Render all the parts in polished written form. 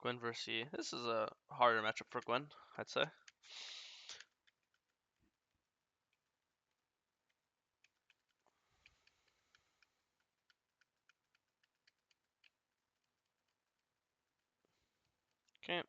Gwen versus Yi. This is a harder matchup for Gwen, I'd say. Okay.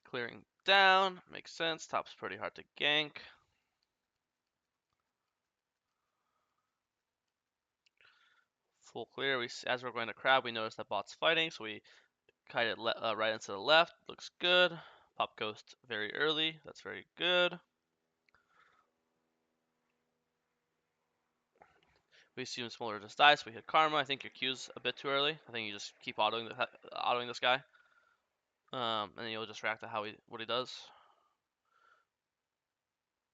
Clearing down. Makes sense. Top's pretty hard to gank. Full clear. As we're going to crab, we notice that bot's fighting, so we kite it right into the left. Looks good. Pop ghost very early. That's very good. We assume smaller just dies, so we hit Karma. I think your Q's a bit too early. I think you just keep autoing this guy. And then you'll just react to what he does.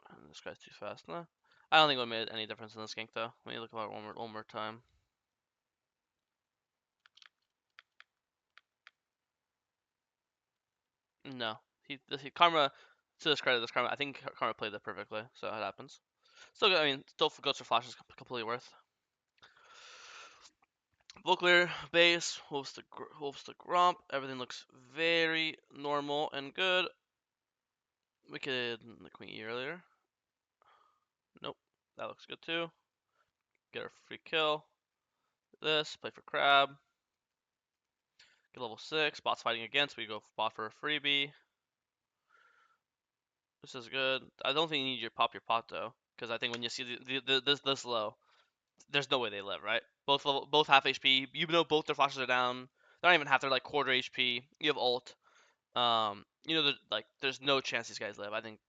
And this guy's too fast. Nah. I don't think it would have made any difference in this gank though. Let me look at it one more time. No. Karma, to his credit, I think Karma played that perfectly, so it happens. Still good, I mean, still goes for flashes completely worth. Full clear, base, wolves to Gromp. Everything looks very normal and good. We could the Queen E earlier. Nope, that looks good too. Get our free kill. This, play for crab. Get level 6. Bot's fighting against. We go bot for a freebie. This is good. I don't think you need to pop your pot though, because I think when you see this low, there's no way they live, right? Both half HP. You know both their flashes are down. They're not even half. They're like quarter HP. You have ult. You know, like there's no chance these guys live. I think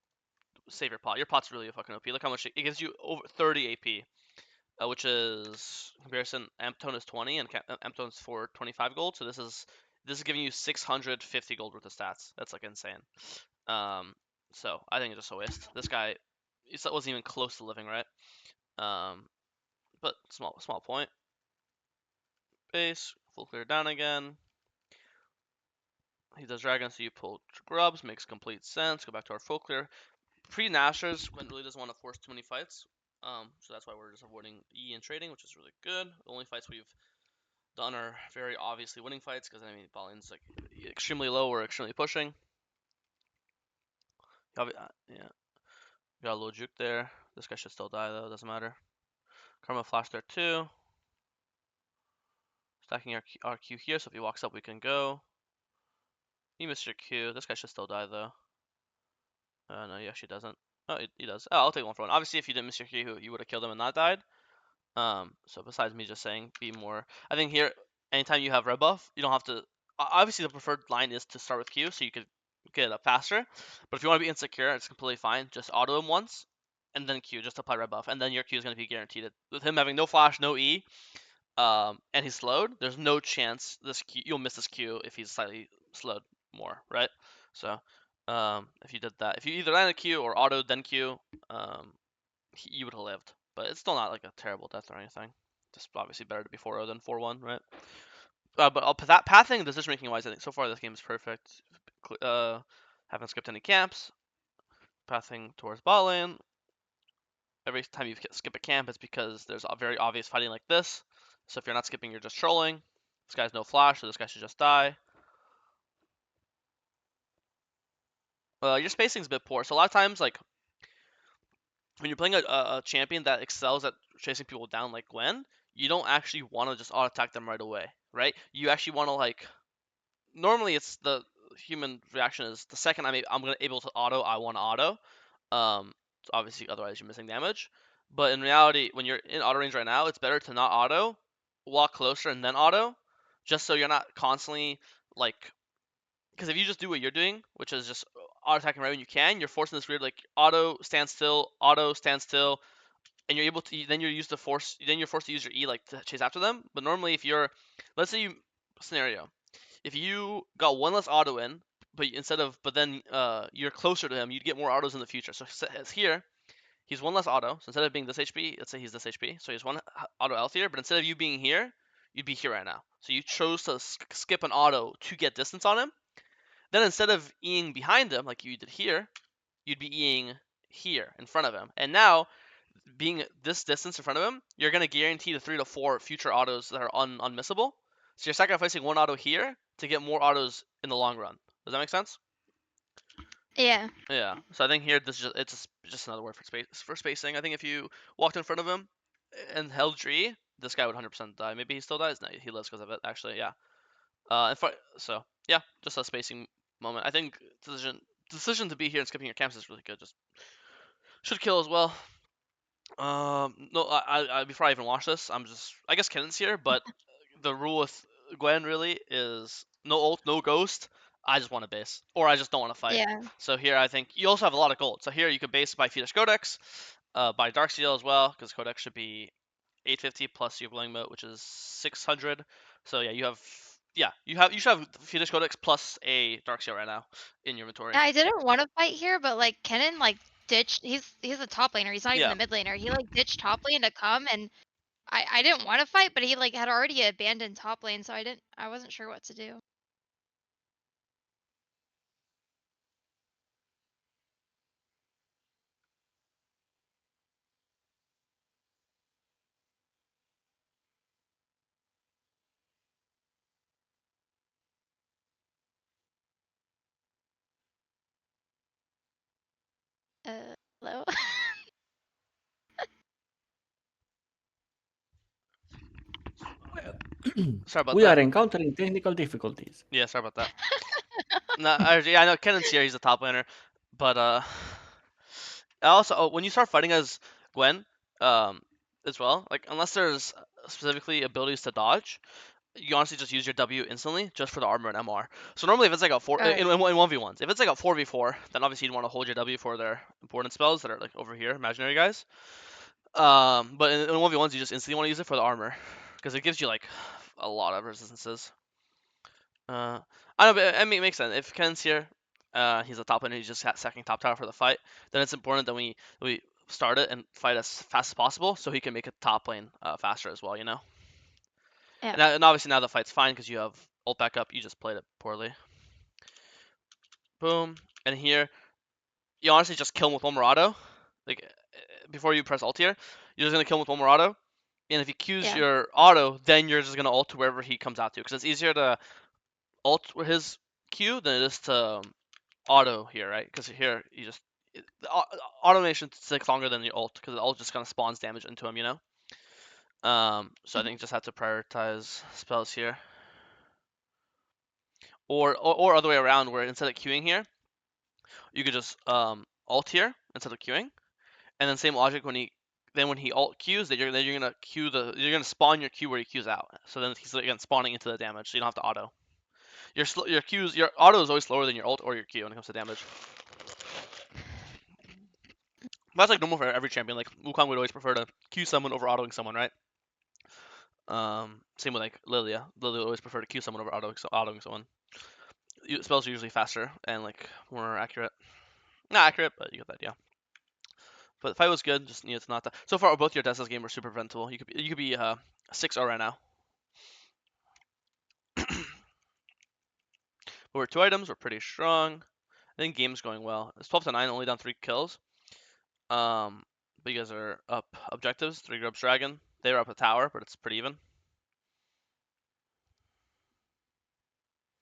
save your pot. Your pot's really a fucking OP. Look how much it gives you, over 30 AP. Which is comparison. Amptone is 20 and Amptone's for 25 gold. So this is giving you 650 gold worth of stats. That's like insane. So I think it's just a waste. This guy, he wasn't even close to living, right? But small point. Base, full clear down again. He does dragon, so you pull grubs. Makes complete sense. Go back to our full clear. Pre-Nashers, Gwen really doesn't want to force too many fights. So that's why we're just avoiding E and trading, which is really good. The only fights we've done are very obviously winning fights, because I mean, Ballin's like extremely low or extremely pushing. Yeah, got a little juke there. This guy should still die though, doesn't matter. Karma flash there too. Stacking our Q here, so if he walks up, we can go. You missed your Q. This guy should still die though. No, he actually doesn't. Oh, he does. Oh, I'll take one for one. Obviously, if you didn't miss your Q, you would have killed him and not died. So besides me just saying be more, I think here, anytime you have red buff, you don't have to. Obviously, the preferred line is to start with Q, so you could get it up faster. But if you want to be insecure, it's completely fine. Just auto him once, and then Q, just apply red buff, and then your Q is going to be guaranteed. With him having no flash, no E, and he's slowed, there's no chance you'll miss this Q if he's slightly slowed more, right? So, if you did that, if you either landed Q or auto then Q, you would have lived. But it's still not like a terrible death or anything. Just obviously better to be 4-0 than 4-1, right? But that pathing and decision making wise, I think so far this game is perfect. Haven't skipped any camps. Pathing towards bot lane. Every time you skip a camp, it's because there's a very obvious fighting like this. So if you're not skipping, you're just trolling. This guy's no flash, so this guy should just die. Your spacing's a bit poor. So a lot of times, like, when you're playing a champion that excels at chasing people down like Gwen, you don't actually want to just auto attack them right away, right? You actually want to, like, normally it's the human reaction is the second I'm gonna able to auto, I want to auto. Obviously otherwise you're missing damage. But in reality, when you're in auto range right now, it's better to not auto, walk closer and then auto, just so you're not constantly like, because if you just do what you're doing, which is just auto attacking right when you can, you're forcing this weird like auto stand still, and you're able to then you're forced to use your E like to chase after them. But normally if you're, let's say you scenario, if you got one less auto in, but then you're closer to him, you'd get more autos in the future. So as here, he's one less auto. So instead of being this HP, let's say he's this HP. So he's one auto healthier. But instead of you being here, you'd be here right now. So you chose to skip an auto to get distance on him. Then instead of Eing behind him like you did here, you'd be Eing here in front of him. And now, being this distance in front of him, you're going to guarantee the 3 to 4 future autos that are unmissable. So you're sacrificing one auto here to get more autos in the long run. Does that make sense? Yeah. Yeah. So I think here this is just another word for spacing. I think if you walked in front of him and held G, this guy would 100% die. Maybe he still dies. No, he lives because of it. Actually, yeah. So yeah, just a spacing moment. I think decision to be here and skipping your camps is really good. Just should kill as well. No, before I even watch this, I guess Kennan's here, but the rule with Gwen really is no ult, no ghost. I just want to base, or I just don't want to fight. Yeah. So here I think you also have a lot of gold. So here you could base by Fetish Codex, by Dark Seal as well, because Codex should be 850 plus your glowing moat, which is 600. So yeah, you should have Fetish Codex plus a Dark Seal right now in your inventory. I didn't want to fight here, but like Kennen like ditched. He's a top laner. He's not even Yeah, the mid laner. He like ditched top lane to come, and I didn't want to fight, but he like had already abandoned top lane, so I wasn't sure what to do. Hello. sorry about We that. are encountering technical difficulties. Yeah, sorry about that. No, yeah, I know Kennan's here. He's a top laner, but also when you start fighting as Gwen, um, as well, like unless there's specifically abilities to dodge, you honestly just use your W instantly just for the armor and MR. So normally if it's like a four Alright. in 1v1s, if it's like a 4v4, then obviously you'd want to hold your W for their important spells that are like over here, imaginary guys. But in 1v1s you just instantly want to use it for the armor because it gives you like a lot of resistances. Uh, I know, but I mean, it makes sense. If Ken's here, he's a top laner, he's just sacking top tower for the fight, then it's important that we start it and fight as fast as possible so he can make a top lane faster as well, you know? Yeah. And obviously now the fight's fine because you have ult back up, you just played it poorly. Boom. And here, you honestly just kill him with one more auto. Like, before you press ult here, you're just going to kill him with one more auto. And if he Qs Yeah. your auto, then you're just going to ult to wherever he comes out to. Because it's easier to ult with his Q than it is to auto here, right? Because here you just the automation takes longer than the ult because the ult just kind of spawns damage into him, you know. So I Mhm. think just have to prioritize spells here, or other way around, where instead of queuing here, you could just ult here instead of queuing, and then same logic when he ult queues, that you're gonna you're gonna spawn your queue where he queues out. So then he's again spawning into the damage, so you don't have to auto. Your auto is always slower than your ult or your Q when it comes to damage. That's like normal for every champion. Like Wukong would always prefer to Q someone over autoing someone, right? Same with like Lilia. Lilia would always prefer to Q someone over autoing someone. Spells are usually faster and like more accurate. Not accurate, but you get the idea. But the fight was good. Just needed to not die. So far, both your Dessa's game were super preventable. You could be 6-0 right now. But we're 2 items. We're pretty strong. I think game's going well. It's 12-9, only down 3 kills. But you guys are up objectives. 3 grubs dragon. They were up a tower, but it's pretty even.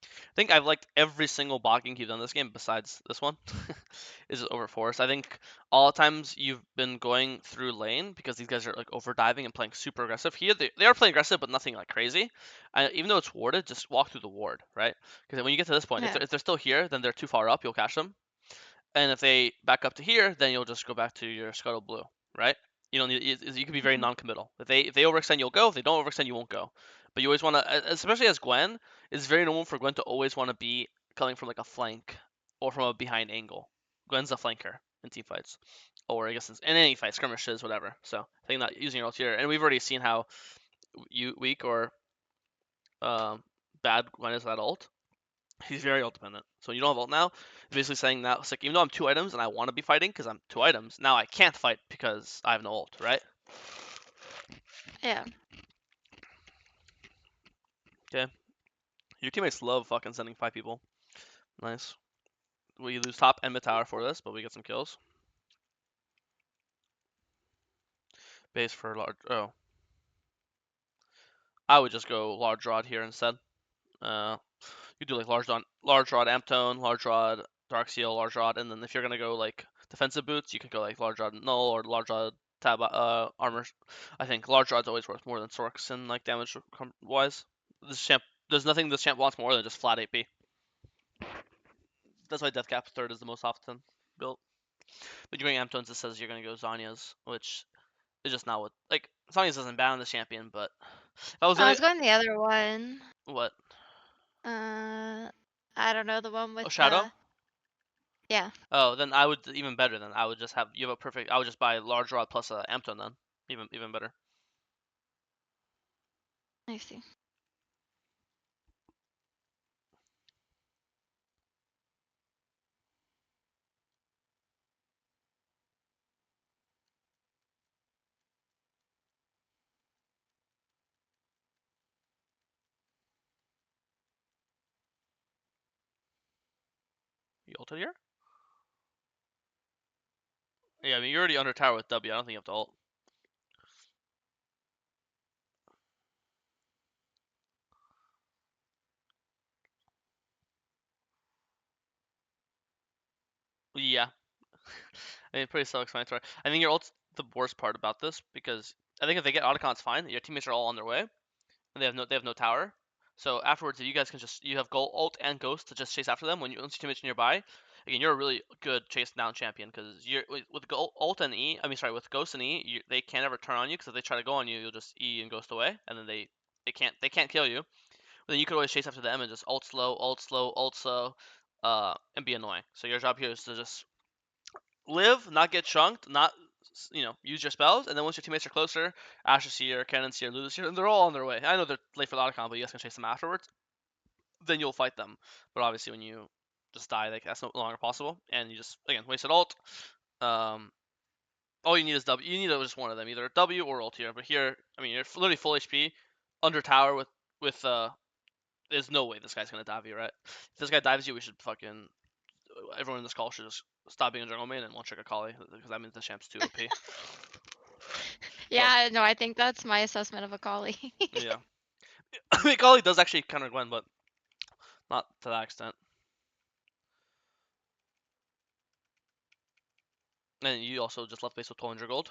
I think I've liked every single blocking you've done this game besides this one. Is over force. I think all the times you've been going through lane because these guys are like over diving and playing super aggressive. Here they are playing aggressive, but nothing like crazy. Even though it's warded, just walk through the ward, right? Because when you get to this point, Yeah. if they're still here, then they're too far up. You'll catch them. And if they back up to here, then you'll just go back to your scuttle blue, right? You don't need you can be very Mhm. non-committal. If they overextend, you'll go. If they don't overextend, you won't go. But you always want to, especially as Gwen, it's very normal for Gwen to always want to be coming from like a flank or from a behind angle. Gwen's a flanker in team fights, or I guess in any fight, skirmishes, whatever. So I think not using your ult here, and we've already seen how weak or um, bad Gwen is at ult. He's very ult dependent. So you don't have ult now. It's basically saying now, it's like even though I'm 2 items and I want to be fighting because I'm 2 items, now I can't fight because I have no ult, right? Yeah. Okay. Your teammates love fucking sending 5 people. Nice. We lose top and mid tower for this, but we get some kills. Base for large. Oh, I would just go large rod here instead. Uh, You do like large rod Amptone, large rod Dark Seal, large rod, and then if you're gonna go like defensive boots, you can go like large rod Null or large rod Tab armor. I think large rod's always worth more than Sorks in like damage wise. There's nothing this champ wants more than just flat AP. That's why Deathcap third is the most often built. But you're going Amptones, it says you're gonna go Zanya's, which is just not what like Zanya's isn't bad on the champion, but if I was I gonna was going the other one. what I don't know, the one with Shadow. yeah. Oh, then I would even better. Then I would just have you have a perfect. I would just buy large rod plus a Ampton then, even better. I see. You ulted here? Yeah, I mean you're already under tower with W. I don't think you have to ult. Yeah, I mean pretty self-explanatory. I think your ult's the worst part about this because I think if they get Otacon, it's fine. Your teammates are all on their way, and they have no tower. So afterwards, if you guys can just you have gold ult and ghost to just chase after them once your teammates are nearby. Again, you're a really good chase down champion because you're with ult and E. I mean, sorry, with ghost and E, they can't ever turn on you because if they try to go on you, you'll just E and ghost away, and then they can't kill you. But then you could always chase after them and just ult slow, and be annoying. So your job here is to just live, not get chunked, not use your spells, and then once your teammates are closer, Asher's here, Cannon's here, Lulu's here, and they're all on their way. I know they're late for the Otacon, but you guys can chase them afterwards. Then you'll fight them. But obviously, when you just die, like that's no longer possible, and you just again wasted ult. Um, all you need is W. You need just one of them, either W or ult here. But here, I mean, you're literally full HP, under tower with. There's no way this guy's gonna dive you, right? If this guy dives you, we should fucking everyone in this call should just stop being a jungle main and one trick a Kali because that means the champ's too OP. Yeah, no, I think that's my assessment of a collie. Yeah. I mean, Kali does actually counter Gwen, but not to that extent. And you also just left base with 1200 gold.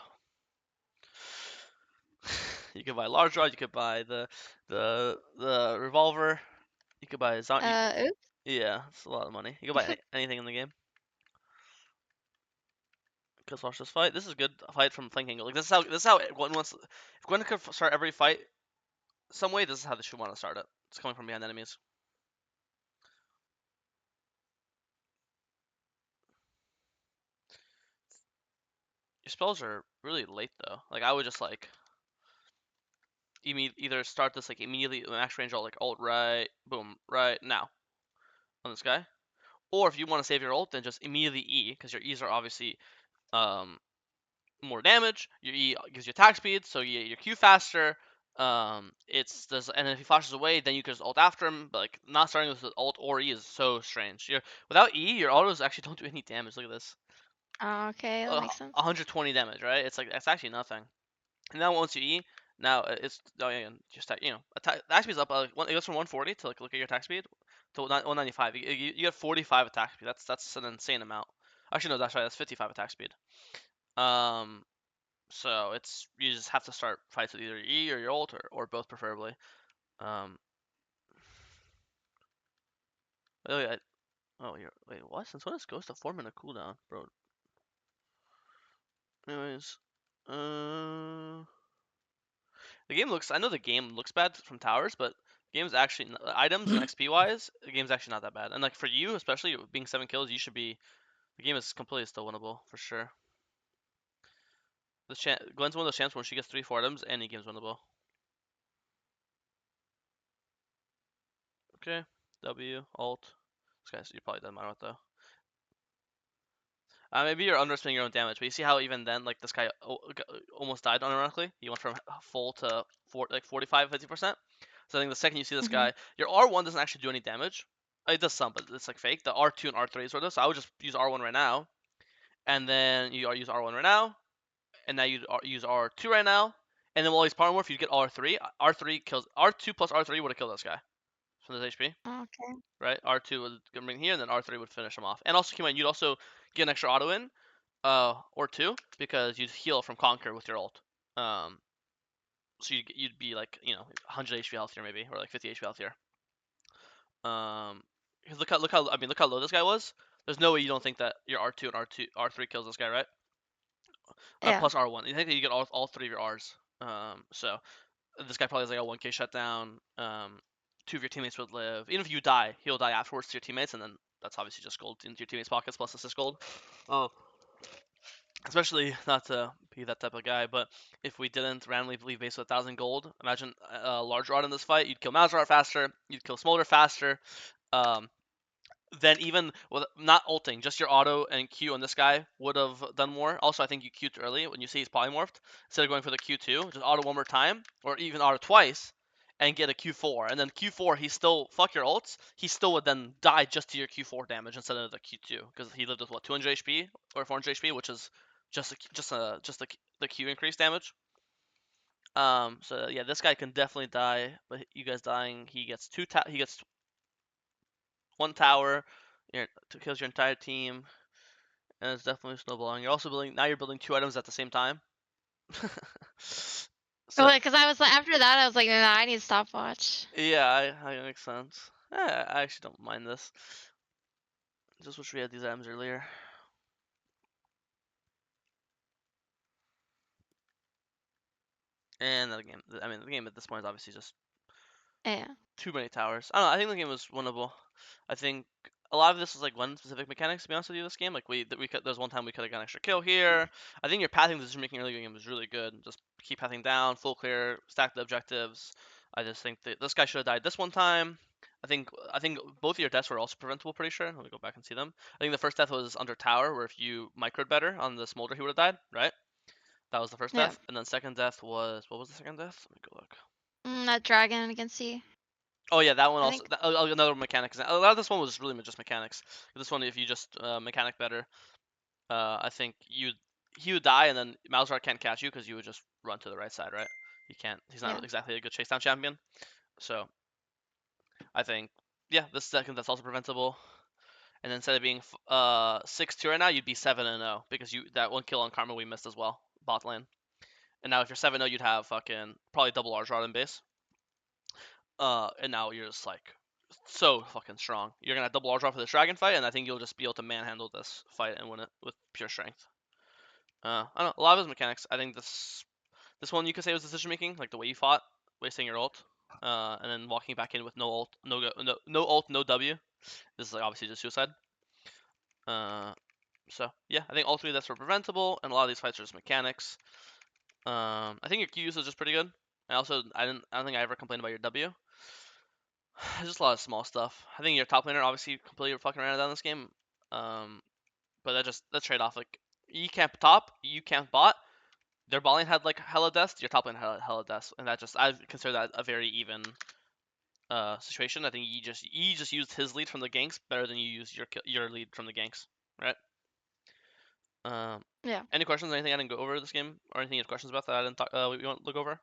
You could buy large rod. You could buy the revolver. You could buy Oops. Yeah, it's a lot of money. You could buy anything in the game. Let's watch this fight. This is a good fight from flank angle. Like this is how Gwen wants. If Gwen could start every fight some way, this is how they should want to start it. It's coming from behind enemies. Your spells are really late though. Like I would just like either start this like immediately max range ult like ult right, boom, right now on this guy. Or if you want to save your ult, then just immediately E because your E's are obviously um more damage. Your E gives you attack speed, so you get your Q faster. And if he flashes away, then you can just ult after him. But like not starting with ult or E is so strange. Without E, your autos actually don't do any damage. Look at this, Okay, that makes sense. 120 damage, right? It's like that's actually nothing. And now once you E, now it's just attack speed's up. It goes from 140 to like look at your attack speed to 195. You get 45 attack speed. That's an insane amount. Actually, no, that's right. That's 55 attack speed. Um, so it's you just have to start fights with either E or your ult or both preferably. Um, oh yeah. Wait, what? Since when is Ghost a 4-minute cooldown, bro? Anyways, the game looks. I know the game looks bad from towers, but the game's actually items and XP wise, the game's actually not that bad. And like for you, especially being 7 kills, you should be. The game is completely still winnable for sure. Gwen's one of those champs when she gets 3 4 items, any game's winnable. Okay, W alt. This guy's you probably doesn't matter what though. Maybe you're underestimating your own damage, but you see how even then, like this guy almost died unironically. He went from full to 45, 50%. So I think the second you see this Mhm. guy, your R1 doesn't actually do any damage. It does some, but it's like fake. The R2 and R3 sort of. So I would just use R1 right now, and then you use R1 right now, and now you use R2 right now, and then while he's polymorph, you get R3. R3 kills R2 plus R3 would have killed this guy. from his HP, Okay. right? R2 would bring here, and then R3 would finish him off. And also, keep in mind, you'd also get an extra auto in, or two, because you'd heal from Conquer with your ult. So you'd be like 100 HP healthier maybe, or like 50 HP healthier. Because look how low this guy was. There's no way you don't think that your R2 and R3 kills this guy, right? Yeah. Plus R1. You think that you get all three of your Rs. So this guy probably has like a 1k shutdown. Two of your teammates would live. Even if you die, he'll die afterwards to your teammates, and then that's obviously just gold into your teammates' pockets plus assist gold. Especially not to be that type of guy, but if we didn't randomly leave base with 1,000 gold, imagine a large rod in this fight. You'd kill MasterYi faster. You'd kill Smolder faster. Um, then even with not ulting, just your auto and Q on this guy would have done more. Also, I think you Q'd early when you see he's polymorphed. Instead of going for the Q2, just auto one more time, or even auto twice, and get a Q4. And then Q4, he still, fuck your ults, he still would then die just to your Q4 damage instead of the Q2. Because he lived with, what, 200 HP or 400 HP, which is just the Q increase damage. So yeah, this guy can definitely die, but you guys dying, he gets he gets one tower, kills your entire team, and it's definitely snowballing. You're also building two items at the same time. So Because I was like, after that, I was like, nah, I need a stopwatch. yeah, that makes sense. I actually don't mind this. Just wish we had these items earlier. And the game, I mean, the game at this point is obviously just Yeah. too many towers. I don't know. I think the game was winnable. I think a lot of this was like one specific mechanics. To be honest with you, this game, like there's one time we could have got an extra kill here. I think your pathing decision making early in the game was really good. Just keep pathing down, full clear, stack the objectives. I just think that this guy should have died this one time. I think both of your deaths were also preventable. Pretty sure. Let me go back and see them. I think the first death was under tower, where if you microed better on the smolder, he would have died. Right. That was the first Yeah. death, and then second death was what was the second death? Let me go look. That dragon against C. Oh yeah, that one I also. think. Another mechanic. A lot of this one was really just mechanics. This one, if you just mechanic better, I think he would die, and then Malzahar can't catch you because you would just run to the right side, right? He can't. He's not Yeah. exactly a good chase down champion. So I think yeah, this second that's also preventable. And then instead of being 6-2 right now, you'd be 7-0 because you that one kill on Karma we missed as well, bot lane. And now if you're 7-0, you'd have fucking probably double R's rod in base. And now you're just like so fucking strong. You're gonna double R drop for this dragon fight, and I think you'll just be able to manhandle this fight and win it with pure strength. I don't know, a lot of his mechanics. I think this one you could say was decision making, like the way you fought, wasting your ult, and then walking back in with no ult, no ult, no W. This is like obviously just suicide. So yeah, I think all three of this were preventable, and a lot of these fights are just mechanics. I think your Q usage is pretty good. I don't think I ever complained about your W. Just a lot of small stuff. I think your top laner obviously completely fucking ran it down this game. But that trade off, like you camp top, you camp bot. Their bot lane had like hella deaths. Your top lane had hella deaths, and I consider that a very even situation. I think you just used his lead from the ganks better than you used your lead from the ganks, right? Yeah. Any questions? Anything I didn't go over this game, or anything you have questions about that I didn't talk? We want to look over?